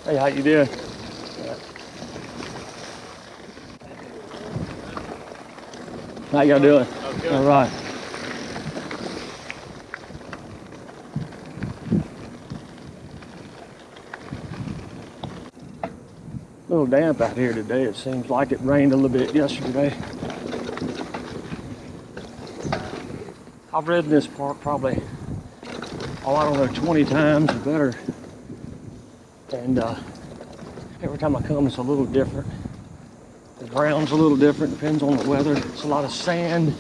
Hey, how you doing? How y'all doing? Okay. All right. A little damp out here today. It seems like it rained a little bit yesterday. I've ridden this park probably, I don't know, 20 times or better. And every time I come, it's a little different. The ground's a little different, depends on the weather. It's a lot of sand.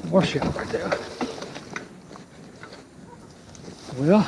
Washout right there. Well,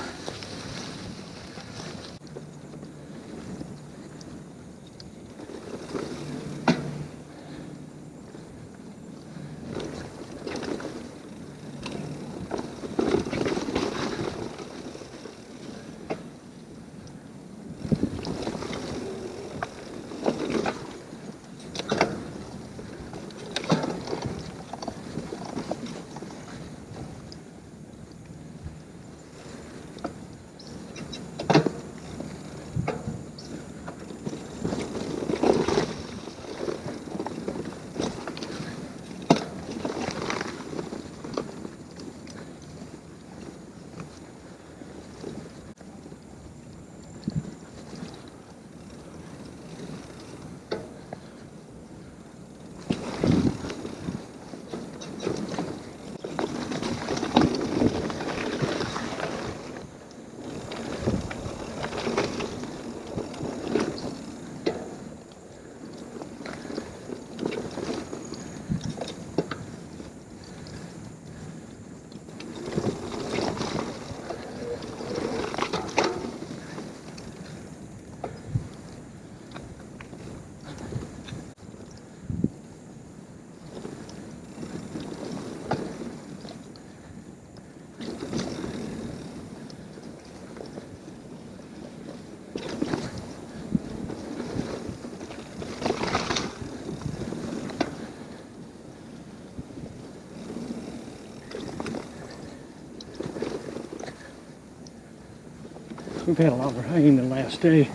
we've had a lot of rain the last day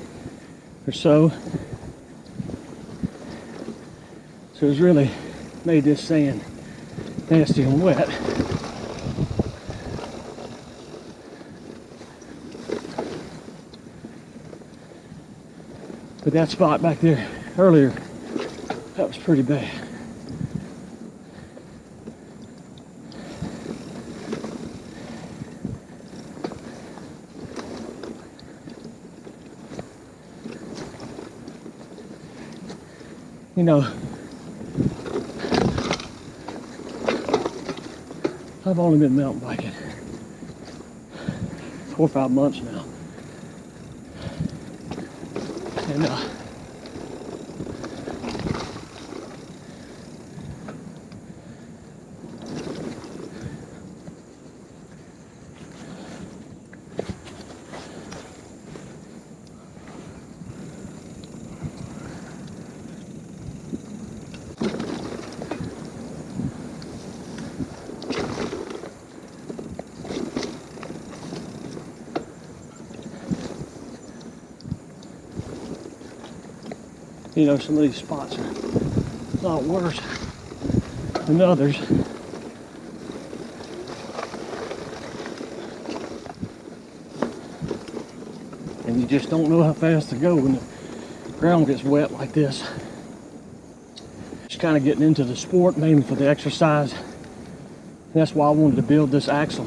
or so. So it's really made this sand nasty and wet. But that spot back there earlier, that was pretty bad. You know, I've only been mountain biking 4 or 5 months now. And you know, some of these spots are lot worse than others. And you just don't know how fast to go when the ground gets wet like this. Just kind of getting into the sport, mainly for the exercise. And that's why I wanted to build this axle.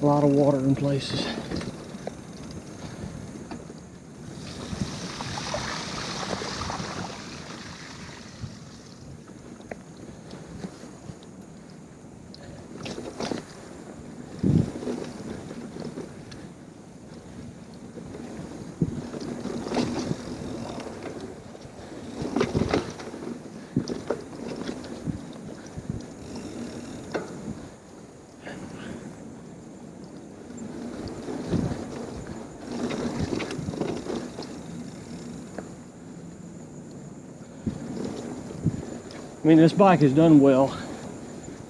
A lot of water in places. I mean, this bike has done well.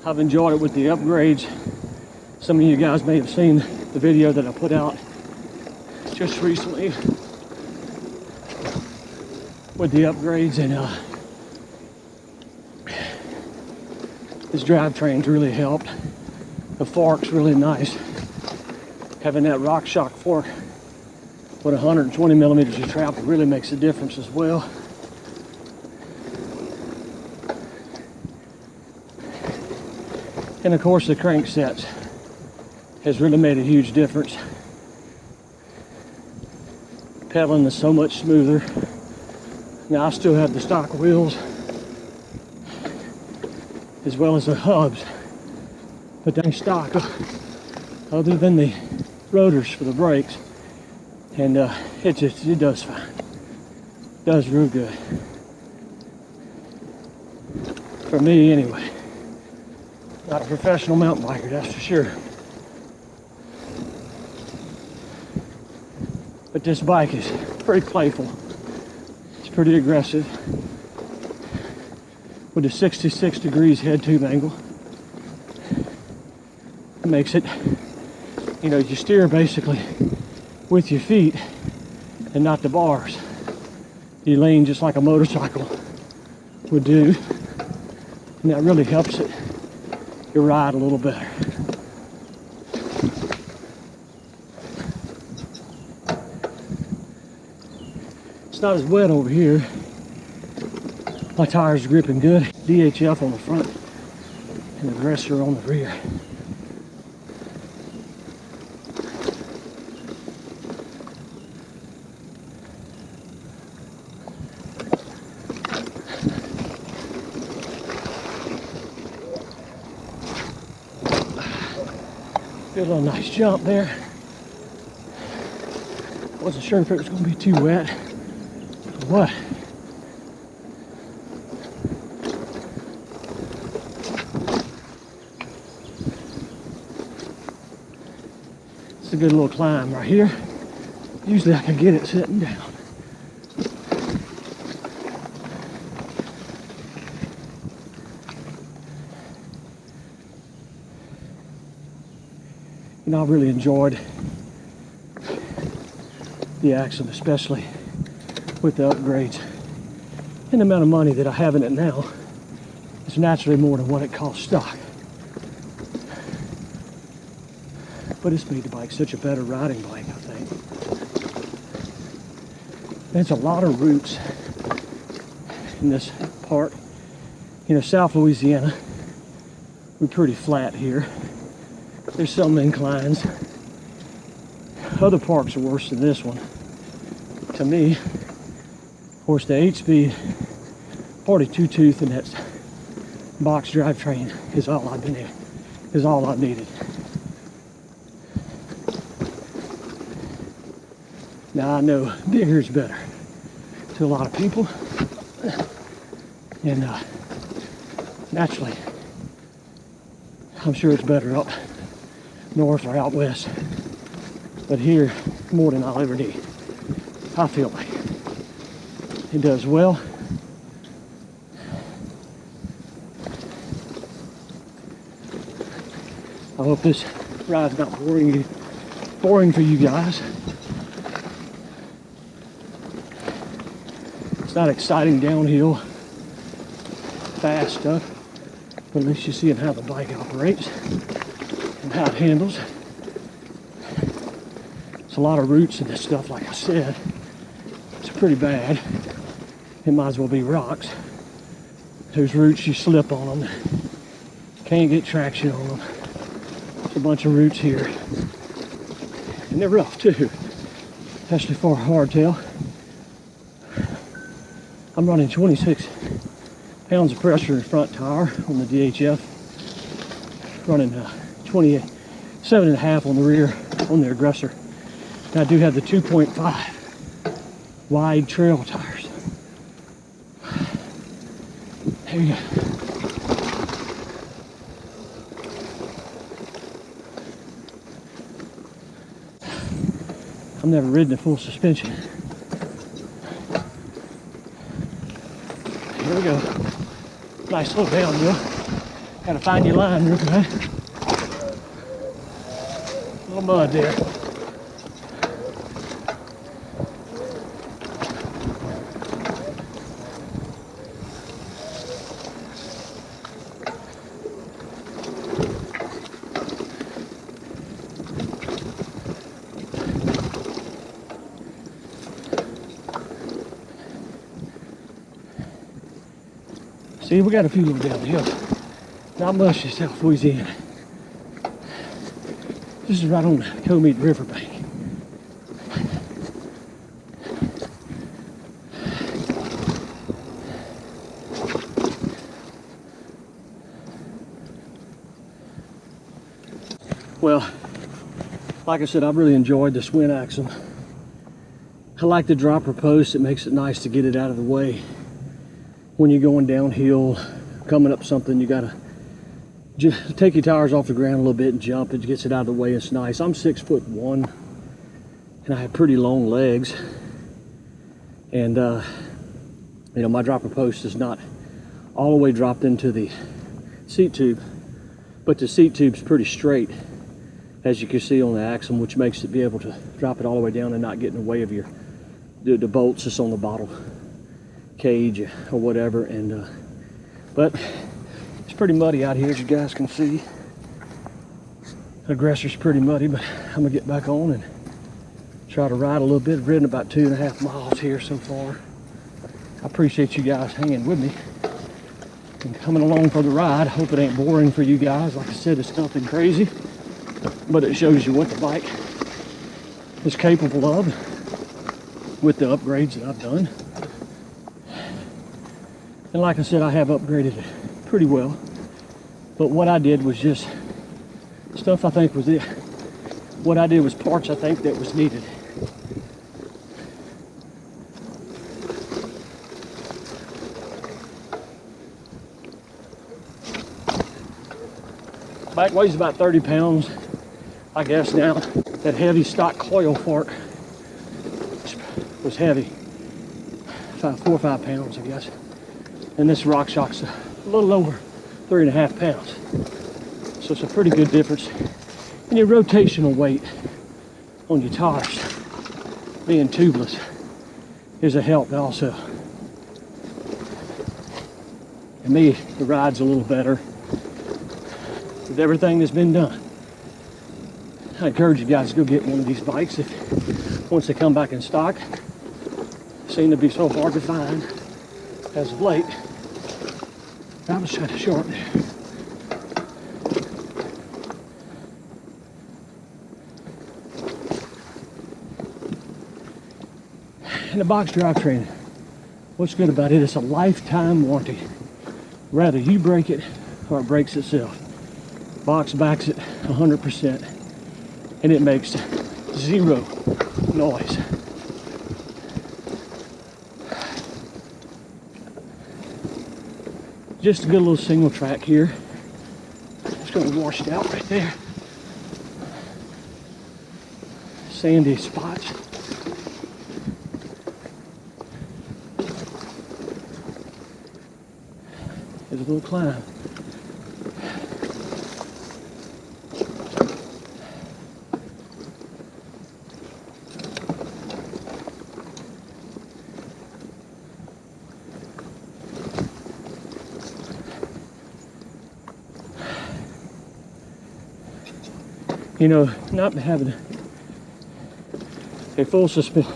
I've enjoyed it with the upgrades. Some of you guys may have seen the video that I put out just recently with the upgrades, and this drivetrain's really helped. The fork's really nice. Having that RockShox fork with 120 millimeters of travel really makes a difference as well. And of course the cranksets has really made a huge difference. Pedaling is so much smoother. Now I still have the stock wheels as well as the hubs, but they stock other than the rotors for the brakes, and it does fine. It does real good. For me anyway. Not a professional mountain biker, that's for sure. But this bike is pretty playful. It's pretty aggressive. With a 66 degrees head tube angle. It makes it, you know, you steer basically with your feet and not the bars. You lean just like a motorcycle would do. And that really helps it. You ride a little better. It's not as wet over here. My tires are gripping good. DHF on the front and Aggressor on the rear. Did a little nice jump there. Wasn't sure if it was going to be too wet or what. It's a good little climb right here. Usually I can get it sitting down. You know, I really enjoyed the Axum, especially with the upgrades. And the amount of money that I have in it now is naturally more than what it costs stock. But it's made the bike such a better riding bike, I think. There's a lot of routes in this part. You know, South Louisiana, we're pretty flat here. There's some inclines. Other parks are worse than this one. To me, of course, the 8-speed 42 tooth and that box drivetrain is all I've been here, is all I've needed. Now I know bigger is better to a lot of people, and naturally, I'm sure it's better up north or out west, but here more than I'll ever need. I feel like it does well. I hope this ride's not boring you boring for you guys. It's not exciting downhill, fast stuff, but at least you see how the bike operates and how it handles. It's a lot of roots in this stuff, like I said. It's pretty bad. It might as well be rocks. Those roots, you slip on them. Can't get traction on them. There's a bunch of roots here. And they're rough too, especially for a hardtail. I'm running 26 pounds of pressure in the front tire on the DHF. Running 27.5 on the rear on the aggressor. And I do have the 2.5 wide trail tires. There you go. I've never ridden a full suspension. Here we go. Nice little downhill. Gotta find your line real quick. Little mud there. See, we got a few little down the hill. Not much in South Louisiana. This is right on the Comite riverbank. Well, like I said, I've really enjoyed the Schwinn Axum. I like the dropper post. It makes it nice to get it out of the way. When you're going downhill, coming up something, you gotta just take your tires off the ground a little bit and jump. It gets it out of the way. It's nice. I'm 6'1", and I have pretty long legs. And you know, my dropper post is not all the way dropped into the seat tube, but the seat tube's pretty straight, as you can see on the Axum, which makes it be able to drop it all the way down and not get in the way of your the bolts that's on the bottle cage or whatever. And but it's pretty muddy out here, as you guys can see. The aggressor's pretty muddy, but I'm gonna get back on and try to ride a little bit. I've ridden about 2.5 miles here so far. I appreciate you guys hanging with me and coming along for the ride. I hope it ain't boring for you guys. Like I said, it's nothing crazy, but it shows you what the bike is capable of with the upgrades that I've done. And like I said, I have upgraded it pretty well. But what I did was just stuff I think was it. What I did was parts I think that was needed. Bike weighs about 30 pounds, I guess now. That heavy stock coil fork was heavy. 4 or 5 pounds, I guess. And this RockShox's a little over 3.5 pounds. So it's a pretty good difference. And your rotational weight on your tires, being tubeless, is a help also. And me, the ride's a little better with everything that's been done. I encourage you guys to go get one of these bikes once they come back in stock. Seem to be so hard to find as of late. I was kind of short there. And the box drivetrain, what's good about it, it's a lifetime warranty. Rather you break it or it breaks itself. Box backs it 100%, and it makes zero noise. Just a good little single track here. It's going to wash it out right there. Sandy spots. There's a little climb. you know, not having a full suspension,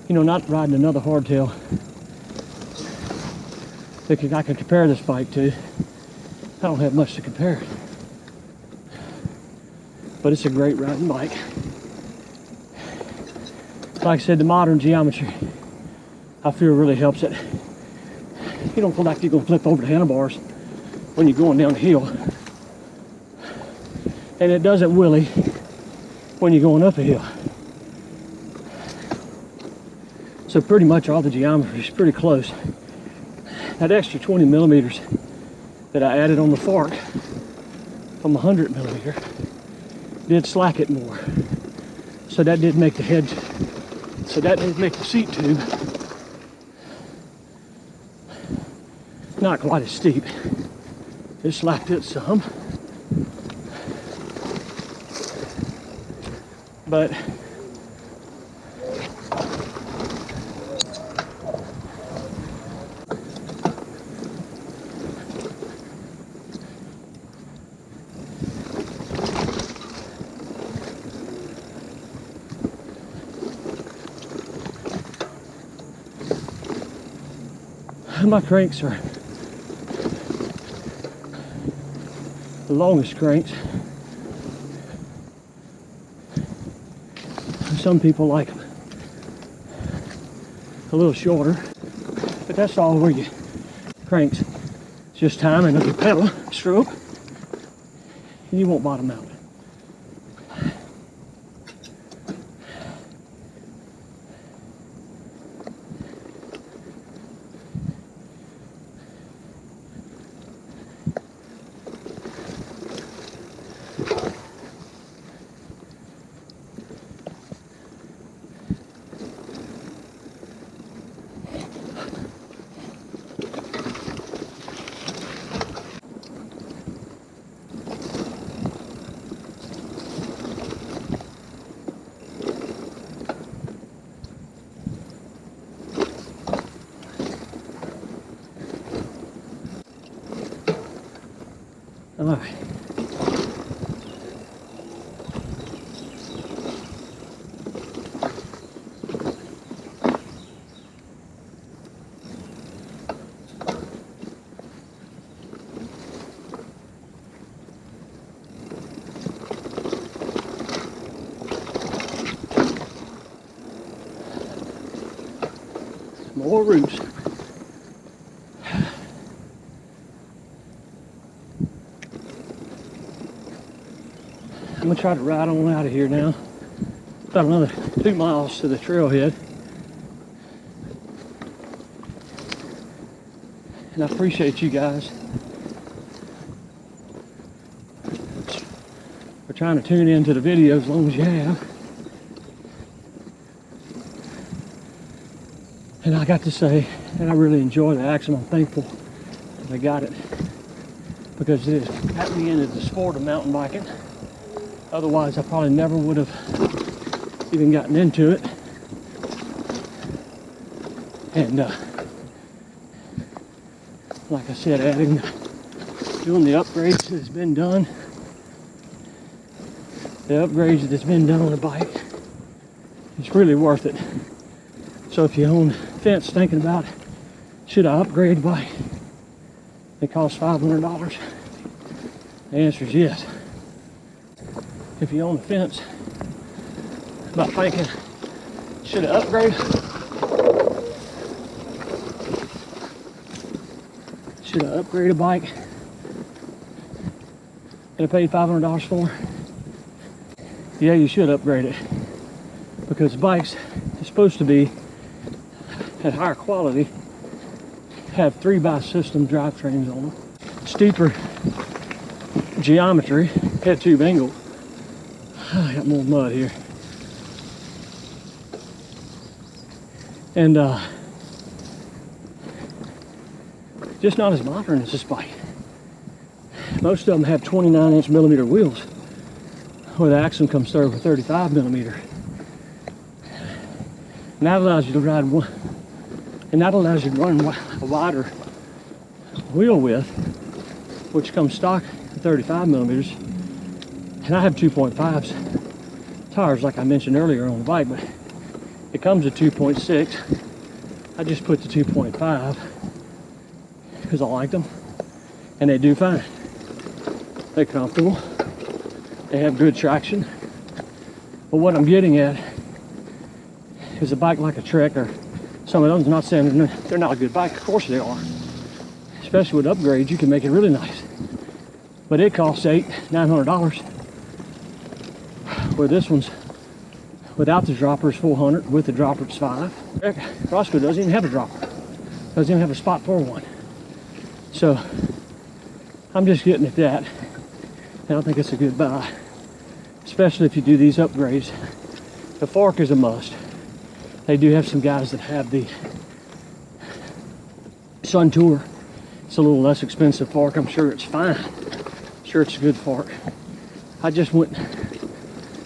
you know, not riding another hardtail that I can compare this bike to. I don't have much to compare, but it's a great riding bike. Like I said, the modern geometry, I feel, really helps it. You don't feel like you're gonna flip over the handlebars when you're going down the hill, and it doesn't wheelie when you're going up a hill. So pretty much all the geometry is pretty close. That extra 20 millimeters that I added on the fork from 100 millimeter did slack it more. So that did make the head, so that did make the seat tube not quite as steep. It slacked it some, but my cranks are the longest cranks. Some people like them a little shorter, but that's all where you cranks. It's just timing of your pedal stroke, and you won't bottom out. All right. More roots. I'm gonna try to ride on out of here now. About another 2 miles to the trailhead. And I appreciate you guys for trying to tune into the video as long as you have. And I got to say that I really enjoy the Axum. I'm thankful that I got it, because it has got me into the sport of mountain biking. Otherwise, I probably never would have even gotten into it. And like I said, doing the upgrades that has been done, that's been done on the bike, it's really worth it. So if you own a fence thinking about, should I upgrade the bike? It costs $500. The answer is yes. If you own a fence about thinking, should I upgrade? Should I upgrade a bike that I paid $500 for? Yeah, you should upgrade it, because bikes are supposed to be at higher quality, have 3x-system drivetrains on them, steeper geometry, head tube angle. I got more mud here. And just not as modern as this bike. Most of them have 29-inch millimeter wheels, where the Axum comes through with 35 millimeter. And that allows you to ride one, and that allows you to run a wider wheel width, which comes stock at 35 millimeters. And I have 2.5s tires like I mentioned earlier on the bike, but it comes with 2.6. I just put the 2.5 because I like them, and they do fine. They're comfortable. They have good traction. But what I'm getting at is a bike like a Trek or some of those, not saying they're not a good bike, of course they are. Especially with upgrades, you can make it really nice. But it costs $800–900. Where this one's without the dropper is $400, with the dropper it's $500. Roscoe doesn't even have a dropper. Doesn't even have a spot for one. So I'm just getting at that. And I think it's a good buy. Especially if you do these upgrades. The fork is a must. They do have some guys that have the Sun Tour. It's a little less expensive fork. I'm sure it's fine. I'm sure it's a good fork. I just went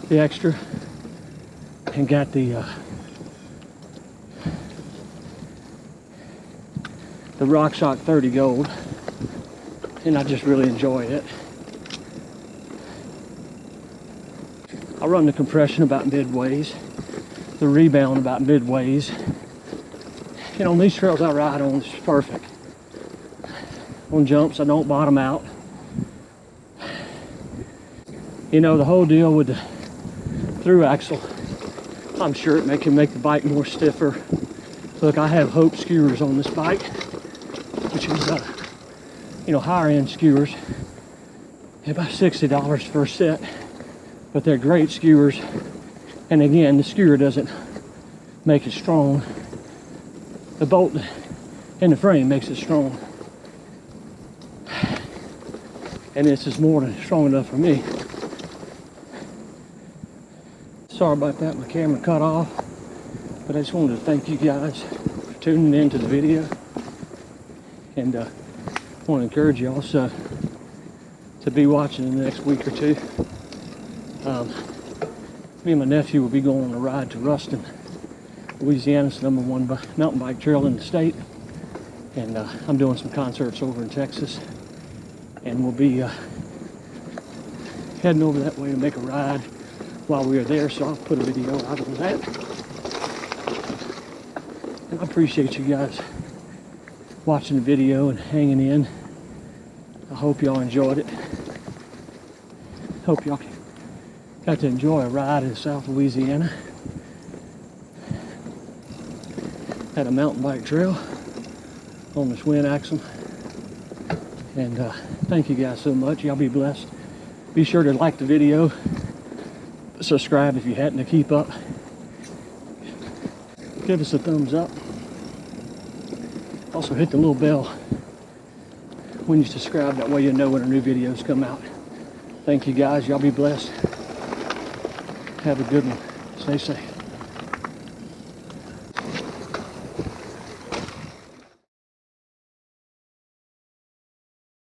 the extra and got the RockShox 30 Gold, and I just really enjoy it. I run the compression about midways, the rebound about midways. You know, on these trails I ride on, it's perfect. On jumps, I don't bottom out. You know, the whole deal with the through axle, I'm sure it can make the bike more stiffer. Look, I have Hope skewers on this bike, which is, you know, higher end skewers. They're about $60 for a set, but they're great skewers. And again, the skewer doesn't make it strong. The bolt in the frame makes it strong. And this is more than strong enough for me. Sorry about that, my camera cut off. But I just wanted to thank you guys for tuning into the video. And I want to encourage you also to be watching in the next week or two. Me and my nephew will be going on a ride to Ruston, Louisiana. It's the #1 mountain bike trail in the state. And I'm doing some concerts over in Texas. And we'll be heading over that way to make a ride while we are there, so I'll put a video out of that. And I appreciate you guys watching the video and hanging in. I hope y'all enjoyed it. Hope y'all got to enjoy a ride in South Louisiana at a mountain bike trail on the Schwinn Axum. And thank you guys so much. Y'all be blessed. Be sure to like the video. Subscribe if you hadn't, to keep up. Give us a thumbs up. Also hit the little bell when you subscribe. That way you know when our new videos come out. Thank you guys. Y'all be blessed. Have a good one. Stay safe.